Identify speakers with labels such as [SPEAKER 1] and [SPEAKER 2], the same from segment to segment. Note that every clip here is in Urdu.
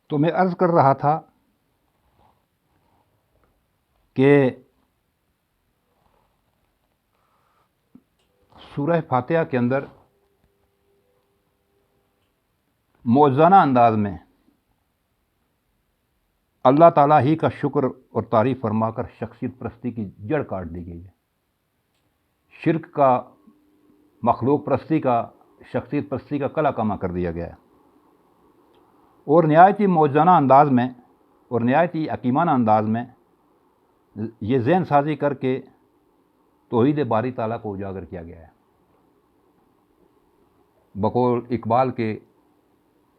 [SPEAKER 1] تو میں عرض کر رہا تھا کہ سورہ فاتحہ کے اندر موزانہ انداز میں اللہ تعالیٰ ہی کا شکر اور تعریف فرما کر شخصیت پرستی کی جڑ کاٹ دی گئی ہے. شرک کا، مخلوق پرستی کا، شخصیت پرستی کا کلا کما کر دیا گیا ہے، اور نہایت ہی موزانہ انداز میں اور نہایت ہی حکیمانہ انداز میں یہ ذہن سازی کر کے توحید باری تعالیٰ کو اجاگر کیا گیا ہے. بقول اقبال کے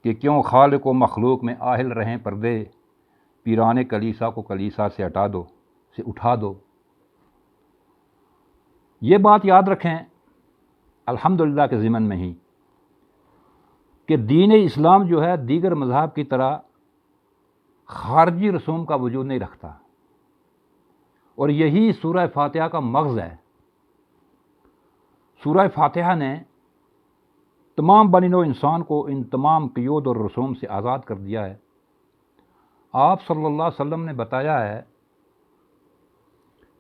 [SPEAKER 1] کہ کیوں خالق و مخلوق میں آہل رہیں پردے، پیران کلیسا کو کلیسا سے اٹھا دو. یہ بات یاد رکھیں الحمدللہ کے ضمن میں ہی کہ دین اسلام جو ہے دیگر مذہب کی طرح خارجی رسوم کا وجود نہیں رکھتا، اور یہی سورہ فاتحہ کا مغز ہے. سورہ فاتحہ نے تمام بنی نوع انسان کو ان تمام قیود اور رسوم سے آزاد کر دیا ہے. آپ صلی اللہ علیہ وسلم نے بتایا ہے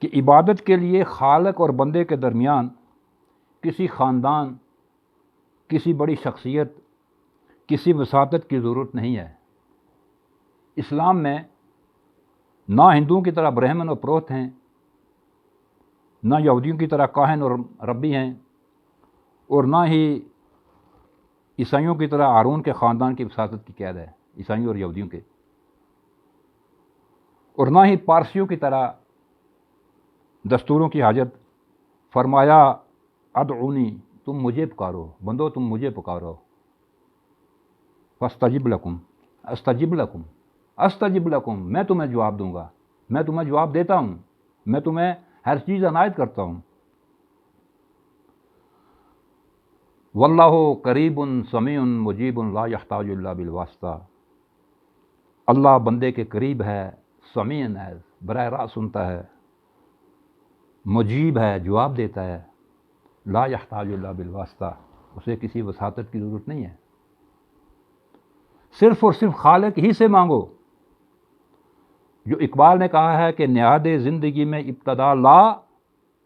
[SPEAKER 1] کہ عبادت کے لیے خالق اور بندے کے درمیان کسی خاندان، کسی بڑی شخصیت، کسی وساطت کی ضرورت نہیں ہے. اسلام میں نہ ہندوؤں کی طرح برہمن اور پروہت ہیں، نہ یہودیوں کی طرح کاہن اور ربی ہیں، اور نہ ہی عیسائیوں کی طرح ہارون کے خاندان کی وساطت کی قید ہے، عیسائیوں اور یہودیوں کے، اور نہ ہی پارسیوں کی طرح دستوروں کی حاجت. فرمایا ادعونی، تم مجھے پکارو، بندو تم مجھے پکارو. فاستجب لکم، استجب لکم، میں تمہیں جواب دوں گا، میں تمہیں جواب دیتا ہوں، میں تمہیں ہر چیز عنایت کرتا ہوں. واللہ قریب سمیع مجیب لا یحتاج الا بالواسطہ. اللہ بندے کے قریب ہے، سمیع ہے، براہ راست سنتا ہے، مجیب ہے، جواب دیتا ہے. لا یحتاج الا بالواسطہ، اسے کسی وساطت کی ضرورت نہیں ہے. صرف اور صرف خالق ہی سے مانگو. جو اقبال نے کہا ہے کہ نہاد زندگی میں ابتدا لا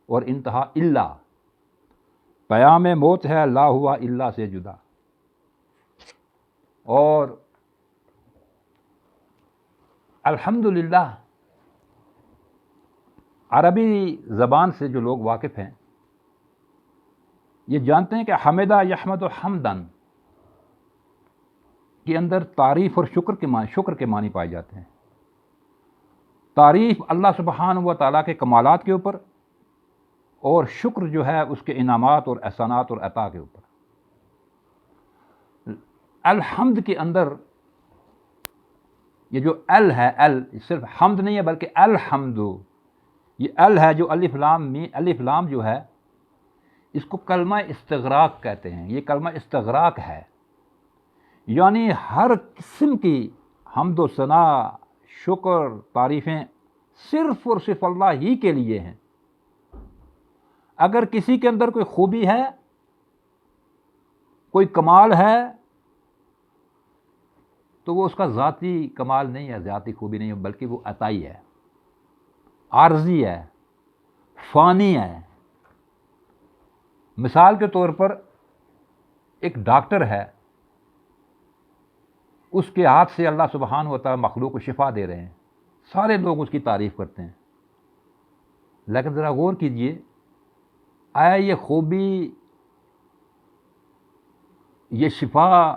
[SPEAKER 1] اور انتہا الا، پیام موت ہے لا ہوا الا سے جدا. اور الحمدللہ عربی زبان سے جو لوگ واقف ہیں یہ جانتے ہیں کہ حمدہ یحمد و حمدن کے اندر تعریف اور شکر کے معنی پائے جاتے ہیں. تعریف اللہ سبحانہ و تعالیٰ کے کمالات کے اوپر، اور شکر جو ہے اس کے انعامات اور احسانات اور عطا کے اوپر. الحمد کے اندر یہ جو ال ہے، ال صرف حمد نہیں ہے بلکہ الحمد، یہ ال ہے جو الف لام جو ہے اس کو کلمہ استغراق کہتے ہیں. یہ کلمہ استغراق ہے، یعنی ہر قسم کی حمد و ثنا، شکر، تعریفیں صرف اور صرف اللہ ہی کے لیے ہیں. اگر کسی کے اندر کوئی خوبی ہے، کوئی کمال ہے، تو وہ اس کا ذاتی کمال نہیں ہے، ذاتی خوبی نہیں ہے، بلکہ وہ عطائی ہے، عارضی ہے، فانی ہے. مثال کے طور پر ایک ڈاکٹر ہے، اس کے ہاتھ سے اللہ سبحانہ و تعالیٰ مخلوق کو شفا دے رہے ہیں، سارے لوگ اس کی تعریف کرتے ہیں. لیکن ذرا غور کیجئے، آیا یہ خوبی، یہ شفا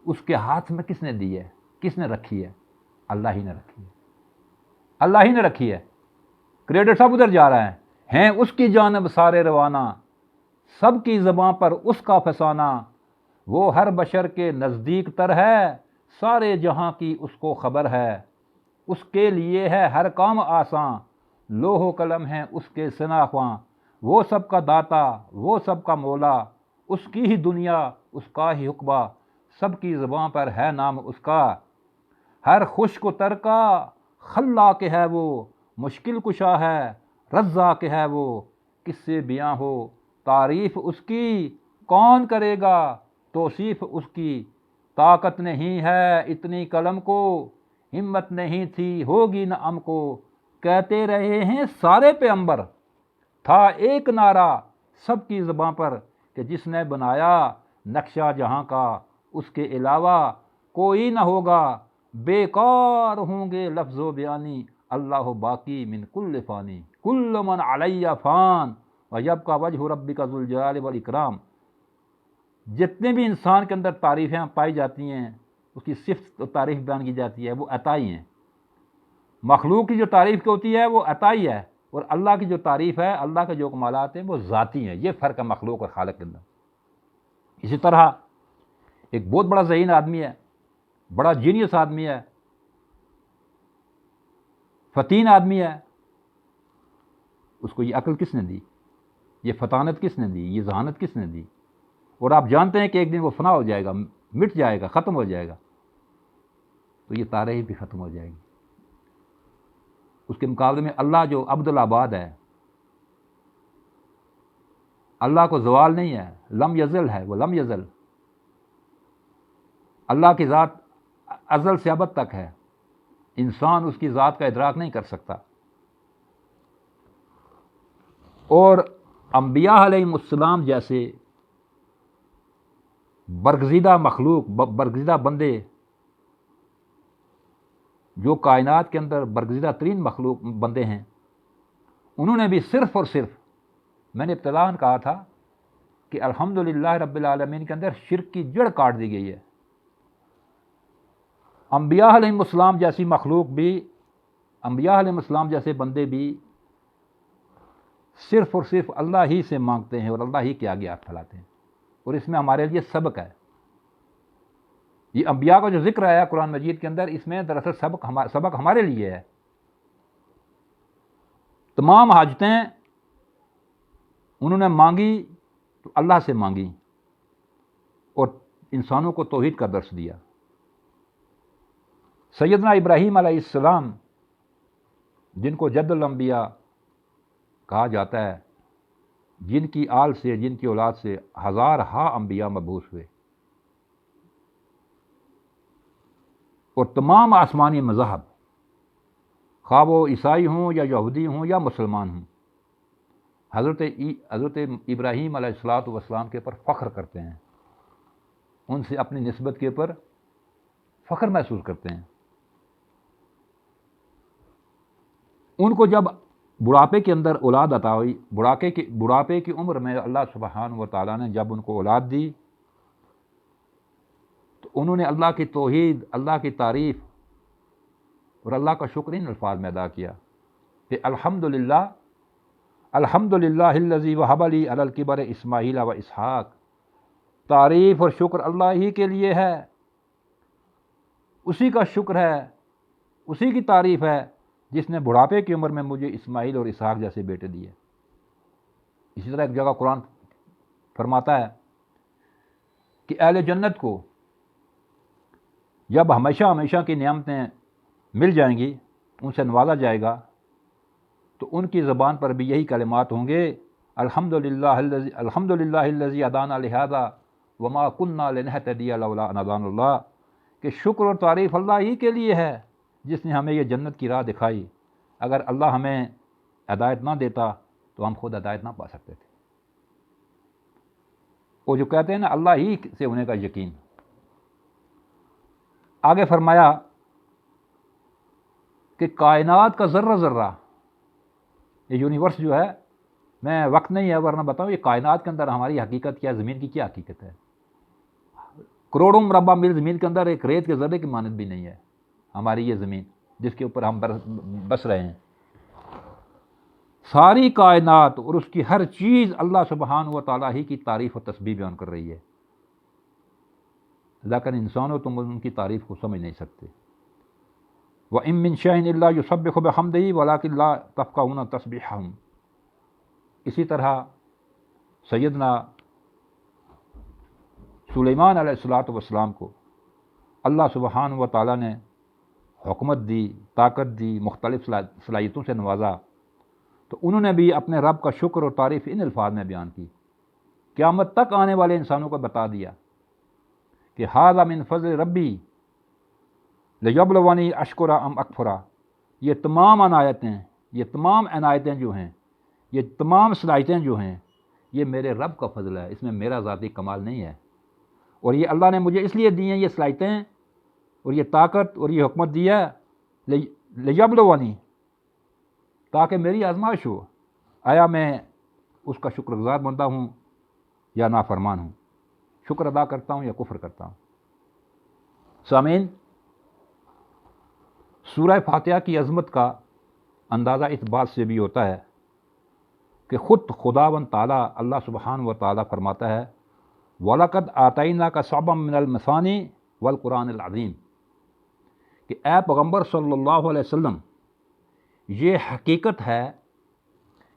[SPEAKER 1] اس کے ہاتھ میں کس نے دی ہے، کس نے رکھی ہے؟ اللہ ہی نے رکھی ہے، اللہ ہی نے رکھی ہے. کریڈٹ سب ادھر جا رہا ہے، ہیں اس کی جانب سارے روانہ، سب کی زباں پر اس کا فسانہ. وہ ہر بشر کے نزدیک تر ہے، سارے جہاں کی اس کو خبر ہے. اس کے لیے ہے ہر کام آساں، لوح و قلم ہے اس کے سناخواں. وہ سب کا داتا، وہ سب کا مولا، اس کی ہی دنیا، اس کا ہی حکمہ، سب کی زباں پر ہے نام اس کا. ہر خشک و تر کا خلاق ہے وہ، مشکل کشا ہے رزاق ہے وہ. کس سے بیاں ہو تعریف اس کی، کون کرے گا توصیف اس کی. طاقت نہیں ہے اتنی قلم کو، ہمت نہیں تھی ہوگی نہ ام کو، کہتے رہے ہیں سارے پیغمبر، تھا ایک نعرہ سب کی زباں پر کہ جس نے بنایا نقشہ جہاں کا اس کے علاوہ کوئی نہ ہوگا، بیکار ہوں گے لفظ و بیانی، اللہ باقی من کل فانی، کل من علیہ فان ویبقی وجہ ربک ذو الجلال والاکرام۔ جتنے بھی انسان کے اندر تعریفیں پائی جاتی ہیں، اس کی صفت و تعریف بیان کی جاتی ہے، وہ عطائی ہیں۔ مخلوق کی جو تعریف ہوتی ہے وہ عطائی ہے، اور اللہ کی جو تعریف ہے، اللہ کے جو کمالات ہیں وہ ذاتی ہیں۔ یہ فرق ہے مخلوق اور خالق کے اندر۔ اسی طرح ایک بہت بڑا ذہین آدمی ہے، بڑا جینیس آدمی ہے، فتین آدمی ہے، اس کو یہ عقل کس نے دی، یہ فطانت کس نے دی، یہ ذہانت کس نے دی؟ اور آپ جانتے ہیں کہ ایک دن وہ فنا ہو جائے گا، مٹ جائے گا، ختم ہو جائے گا، تو یہ تعریف بھی ختم ہو جائے گی۔ اس کے مقابلے میں اللہ جو عبد العباد ہے، اللہ کو زوال نہیں ہے، لم یزل ہے، وہ لم یزل، اللہ کی ذات ازل سے ابد تک ہے، انسان اس کی ذات کا ادراک نہیں کر سکتا۔ اور انبیاء علیہ السلام جیسے برگزیدہ مخلوق، برگزیدہ بندے، جو کائنات کے اندر برگزیدہ ترین مخلوق بندے ہیں، انہوں نے بھی صرف اور صرف، میں نے ابتداءً کہا تھا کہ الحمدللہ رب العالمین کے اندر شرک کی جڑ کاٹ دی گئی ہے۔ انبیاء علیہ السلام جیسی مخلوق بھی، انبیاء علیہ السلام جیسے بندے بھی صرف اور صرف اللہ ہی سے مانگتے ہیں اور اللہ ہی کے آگے ہاتھ پھیلاتے ہیں، اور اس میں ہمارے لیے سبق ہے۔ یہ انبیاء کا جو ذکر آیا قرآن مجید کے اندر، اس میں دراصل سبق ہمارے لیے ہے۔ تمام حاجتیں انہوں نے مانگی تو اللہ سے مانگی، اور انسانوں کو توحید کا درس دیا۔ سیدنا ابراہیم علیہ السلام، جن کو جد الانبیاء کہا جاتا ہے، جن کی آل سے، جن کی اولاد سے ہزارہا انبیاء مبعوث ہوئے، اور تمام آسمانی مذاہب، خواہ وہ عیسائی ہوں یا یہودی ہوں یا مسلمان ہوں، حضرت ابراہیم علیہ السلام کے اوپر فخر کرتے ہیں، ان سے اپنی نسبت کے اوپر فخر محسوس کرتے ہیں۔ ان کو جب بڑھاپے کے اندر اولاد عطا ہوئی، بڑھاپے کی عمر میں اللہ سبحانہ و تعالیٰ نے جب ان کو اولاد دی، تو انہوں نے اللہ کی توحید، اللہ کی تعریف اور اللہ کا شکر ان الفاظ میں ادا کیا کہ الحمدللہ الذی وہب لی علی الکبر اسماعیل و اسحاق۔ تعریف اور شکر اللہ ہی کے لیے ہے، اسی کا شکر ہے، اسی کی تعریف ہے جس نے بڑھاپے کی عمر میں مجھے اسماعیل اور اسحاق جیسے بیٹے دیے۔ اسی طرح ایک جگہ قرآن فرماتا ہے کہ اہل جنت کو جب ہمیشہ ہمیشہ کی نعمتیں مل جائیں گی، ان سے نوازا جائے گا، تو ان کی زبان پر بھی یہی کلمات ہوں گے، الحمدللہ الذی ہدانا لہذا وما کننا لنہتدی لولا ان ہدانا اللہ، کہ شکر اور تعریف اللہ ہی کے لیے ہے جس نے ہمیں یہ جنت کی راہ دکھائی۔ اگر اللہ ہمیں ہدایت نہ دیتا تو ہم خود ہدایت نہ پا سکتے تھے۔ وہ جو کہتے ہیں نا اللہ ہی سے ہونے کا یقین۔ آگے فرمایا کہ کائنات کا ذرہ ذرہ، یہ یونیورس جو ہے، میں وقت نہیں ہے ورنہ بتاؤں یہ کائنات کے اندر ہماری حقیقت کیا ہے، زمین کی کیا حقیقت ہے۔ کروڑوں مربع میل زمین کے اندر ایک ریت کے ذرے کی مانند بھی نہیں ہے ہماری یہ زمین جس کے اوپر ہم بس رہے ہیں۔ ساری کائنات اور اس کی ہر چیز اللہ سبحانہ و تعالیٰ ہی کی تعریف و تسبیح بیان کر رہی ہے، لیکن انسانوں تم ان کی تعریف کو سمجھ نہیں سکتے۔ وَإِن مِّن شَيْءٍ إِلَّا يُسَبِّحُ بِحَمْدِهِ وَلَٰكِن لَّا تَفْقَهُونَ تَسْبِيحَهُمْ۔ اسی طرح سیدنا سلیمان علیہ السلام کو اللہ سبحانہ و تعالیٰ نے حکمت دی، طاقت دی، مختلف صلاحیتوں سے نوازا، تو انہوں نے بھی اپنے رب کا شکر اور تعریف ان الفاظ میں بیان کی، قیامت تک آنے والے انسانوں کو بتا دیا کہ ھذا من فضل ربی لیبلونی اشکرا ام اکفرا، یہ تمام عنایتیں، یہ تمام عنایتیں جو ہیں، یہ تمام صلاحیتیں جو ہیں، یہ میرے رب کا فضل ہے، اس میں میرا ذاتی کمال نہیں ہے، اور یہ اللہ نے مجھے اس لیے دی ہیں یہ صلاحیتیں اور یہ طاقت اور یہ حکمت دی ہے لیبلونی، تاکہ میری آزمائش ہو، آیا میں اس کا شکر گزار بنتا ہوں یا نافرمان ہوں، شکر ادا کرتا ہوں یا کفر کرتا ہوں۔ سامعین، سورہ فاتحہ کی عظمت کا اندازہ اس بات سے بھی ہوتا ہے کہ خود خداوند تعالیٰ اللہ سبحانہ و تعالیٰ فرماتا ہے وَلَقَدْ آتَيْنَاكَ سَبْعًا مِّنَ الْمَثَانِي وَالْقُرْآنِ الْعَظِيمِ، کہ اے پیغمبر صلی اللہ علیہ وسلم، یہ حقیقت ہے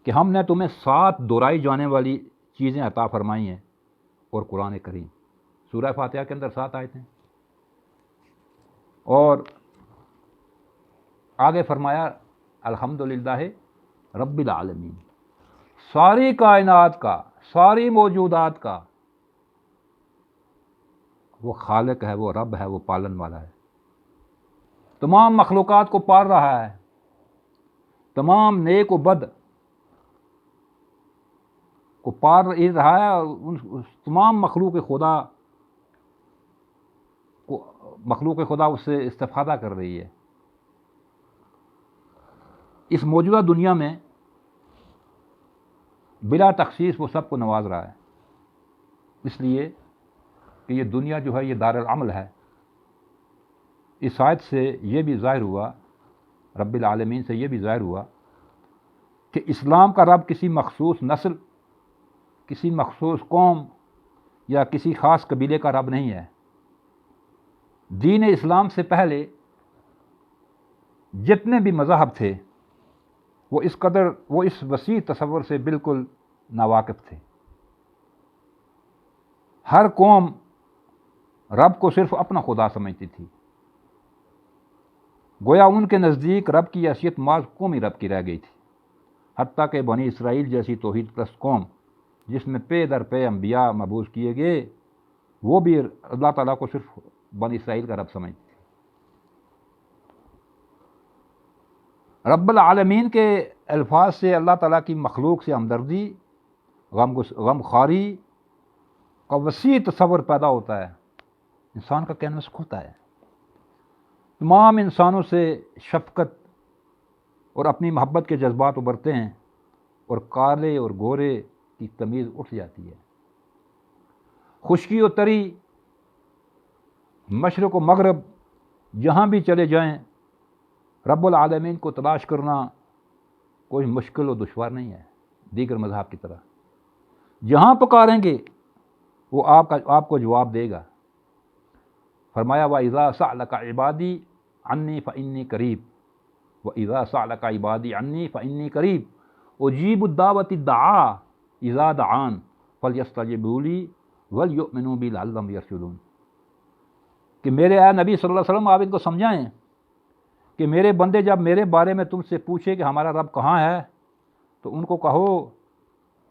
[SPEAKER 1] کہ ہم نے تمہیں 7 دہرائی جانے والی چیزیں عطا فرمائی ہیں اور قرآن کریم۔ سورہ فاتحہ کے اندر 7 آیتیں، اور آگے فرمایا الحمدللہ رب العالمین، ساری کائنات کا، ساری موجودات کا وہ خالق ہے، وہ رب ہے، وہ پالن والا ہے، تمام مخلوقات کو پال رہا ہے، تمام نیک و بد کو پال رہا ہے، اور اس تمام مخلوق خدا اس سے استفادہ کر رہی ہے۔ اس موجودہ دنیا میں بلا تخصیص وہ سب کو نواز رہا ہے، اس لیے کہ یہ دنیا جو ہے یہ دار العمل ہے۔ اس آیت سے یہ بھی ظاہر ہوا، رب العالمین سے یہ بھی ظاہر ہوا کہ اسلام کا رب کسی مخصوص نسل، کسی مخصوص قوم یا کسی خاص قبیلے کا رب نہیں ہے۔ دین اسلام سے پہلے جتنے بھی مذاہب تھے وہ اس وسیع تصور سے بالکل ناواقف تھے۔ ہر قوم رب کو صرف اپنا خدا سمجھتی تھی، گویا ان کے نزدیک رب کی حیثیت محض قومی رب کی رہ گئی تھی، حتیٰ کہ بنی اسرائیل جیسی توحید پرست قوم جس میں پے در پے انبیاء مبعوث کیے گئے، وہ بھی اللہ تعالیٰ کو صرف بنی اسرائیل کا رب سمجھتی تھی۔ رب العالمین کے الفاظ سے اللہ تعالیٰ کی مخلوق سے ہمدردی، غم خواری کا وسیع تصور پیدا ہوتا ہے، انسان کا کینوس کھلتا ہے، تمام انسانوں سے شفقت اور اپنی محبت کے جذبات ابھرتے ہیں، اور کالے اور گورے کی تمیز اٹھ جاتی ہے، خشکی و تری، مشرق و مغرب، جہاں بھی چلے جائیں رب العالمین کو تلاش کرنا کوئی مشکل و دشوار نہیں ہے، دیگر مذہب کی طرح جہاں پکاریں گے وہ آپ کو جواب دے گا۔ فرمایا وَإِذَا سَأَلَكَ عِبَادِي عَنِّي فَإِنِّي قَرِيبٌ وَإِذَا سَأَلَكَ عِبَادِي عَنِّي فَإِنِّي قَرِيبٌ أُجِيبُ الدَّعْوَةَ الدَّاعِ إِذَا دَعَانِ فَلْيَسْتَجِيبُوا لِي وَلْيُؤْمِنُوا بِي لَعَلَّهُمْ يَرْشُدُونَ، کہ میرے اے نبی صلی اللہ علیہ وسلم آپ ان کو سمجھائیں کہ میرے بندے جب میرے بارے میں تم سے پوچھے کہ ہمارا رب کہاں ہے تو ان کو کہو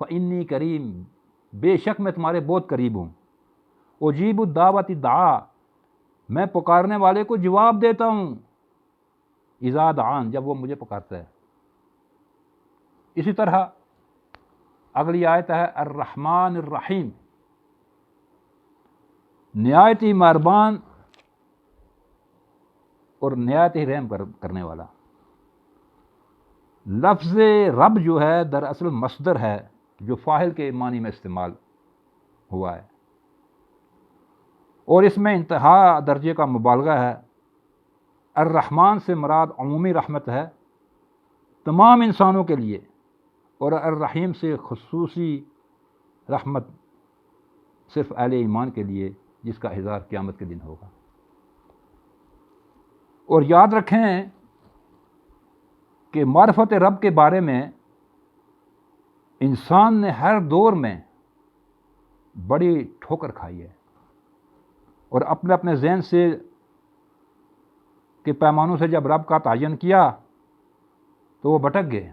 [SPEAKER 1] فَإِنِّي قَرِيبٌ، بے شک میں تمہارے بہت قریب ہوں، اجیب الدعوۃ الداع، میں پکارنے والے کو جواب دیتا ہوں، اذا دعان، جب وہ مجھے پکارتا ہے۔ اسی طرح اگلی آیت ہے الرحمن الرحیم، نہایت ہی مہربان اور نہایت ہی رحم کرنے والا۔ لفظ رب جو ہے دراصل مصدر ہے جو فاعل کے معنی میں استعمال ہوا ہے، اور اس میں انتہا درجے کا مبالغہ ہے۔ الرحمن سے مراد عمومی رحمت ہے تمام انسانوں کے لیے، اور الرحیم سے خصوصی رحمت صرف اہل ایمان کے لیے، جس کا اظہار قیامت کے دن ہوگا۔ اور یاد رکھیں کہ معرفت رب کے بارے میں انسان نے ہر دور میں بڑی ٹھوکر کھائی ہے، اور اپنے اپنے ذہن سے کے پیمانوں سے جب رب کا تعین کیا تو وہ بھٹک گئے،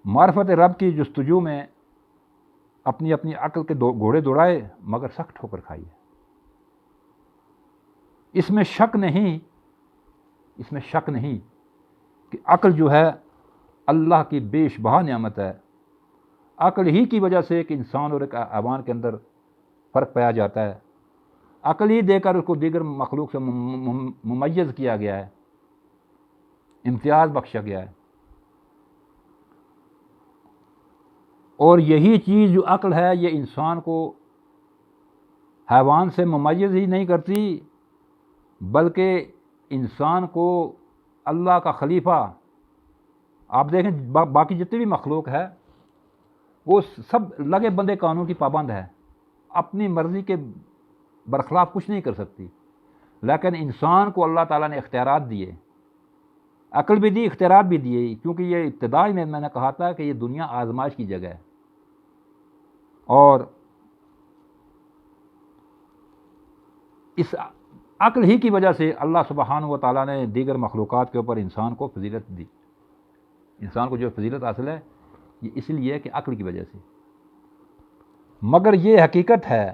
[SPEAKER 1] معرفت رب کی جستجو میں اپنی اپنی عقل کے گھوڑے دوڑائے، مگر سخت ٹھوکر کھائی ہے۔ اس میں شک نہیں کہ عقل جو ہے اللہ کی بیش بہا نعمت ہے. عقل ہی کی وجہ سے ایک انسان اور ایک حیوان کے اندر فرق پایا جاتا ہے. عقل ہی دے کر اس کو دیگر مخلوق سے ممیز کیا گیا ہے، امتیاز بخشا گیا ہے. اور یہی چیز جو عقل ہے یہ انسان کو حیوان سے ممیز ہی نہیں کرتی، بلکہ انسان کو اللہ کا خلیفہ، آپ دیکھیں باقی جتنے بھی مخلوق ہے وہ سب لگے بندے قانون کی پابند ہے، اپنی مرضی کے برخلاف کچھ نہیں کر سکتی. لیکن انسان کو اللہ تعالیٰ نے اختیارات دیے، عقل بھی دی، اختیارات بھی دیے، کیونکہ یہ ابتدائی میں نے کہا تھا کہ یہ دنیا آزمائش کی جگہ ہے. اور اس عقل ہی کی وجہ سے اللہ سبحانہ و تعالیٰ نے دیگر مخلوقات کے اوپر انسان کو فضیلت دی. انسان کو جو فضیلت حاصل ہے یہ اس لیے کہ عقل کی وجہ سے. مگر یہ حقیقت ہے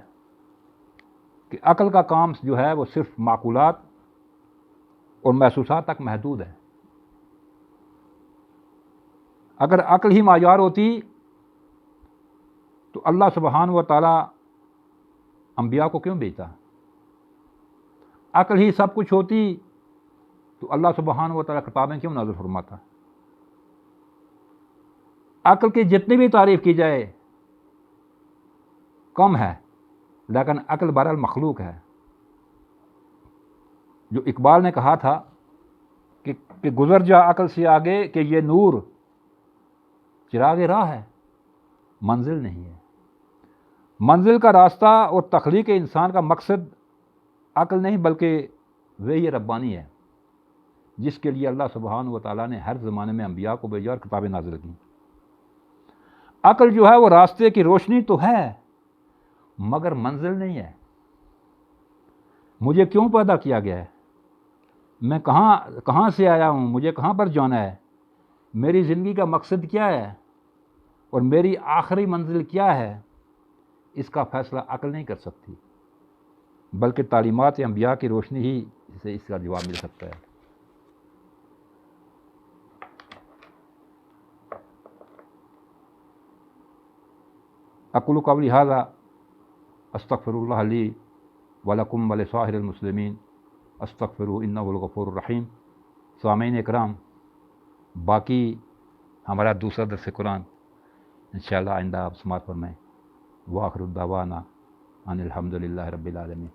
[SPEAKER 1] کہ عقل کا کام جو ہے وہ صرف معقولات اور محسوسات تک محدود ہے. اگر عقل ہی معیار ہوتی تو اللہ سبحانہ و تعالیٰ انبیاء کو کیوں بھیجتا؟ عقل ہی سب کچھ ہوتی تو اللہ سبحانہ و تعالیٰ کتابیں کیوں نازل فرماتا؟ عقل کی جتنی بھی تعریف کی جائے کم ہے، لیکن عقل بہرحال مخلوق ہے. جو اقبال نے کہا تھا کہ گزر جا عقل سے آگے کہ یہ نور چراغ راہ ہے، منزل نہیں ہے. منزل کا راستہ اور تخلیق انسان کا مقصد عقل نہیں بلکہ وحی ربانی ہے، جس کے لیے اللہ سبحانہ و تعالیٰ نے ہر زمانے میں انبیاء کو بھیجا اور کتابیں نازل کیں. عقل جو ہے وہ راستے کی روشنی تو ہے مگر منزل نہیں ہے. مجھے کیوں پیدا کیا گیا ہے، میں کہاں سے آیا ہوں، مجھے کہاں پر جانا ہے، میری زندگی کا مقصد کیا ہے اور میری آخری منزل کیا ہے، اس کا فیصلہ عقل نہیں کر سکتی، بلکہ تعلیمات انبیاء کی روشنی ہی سے اس کا جواب مل سکتا ہے. اقول قولی ھذا استغفر اللہ لی ولکم ولسائر المسلمین استغفروہ انہ هو الغفور الرحیم. سامعین اکرام، باقی ہمارا دوسرا درس قرآن انشاءاللہ آئندہ آپ سماعت فرمائیں. وآخر دعوانا ان الحمد للہ رب العالمین.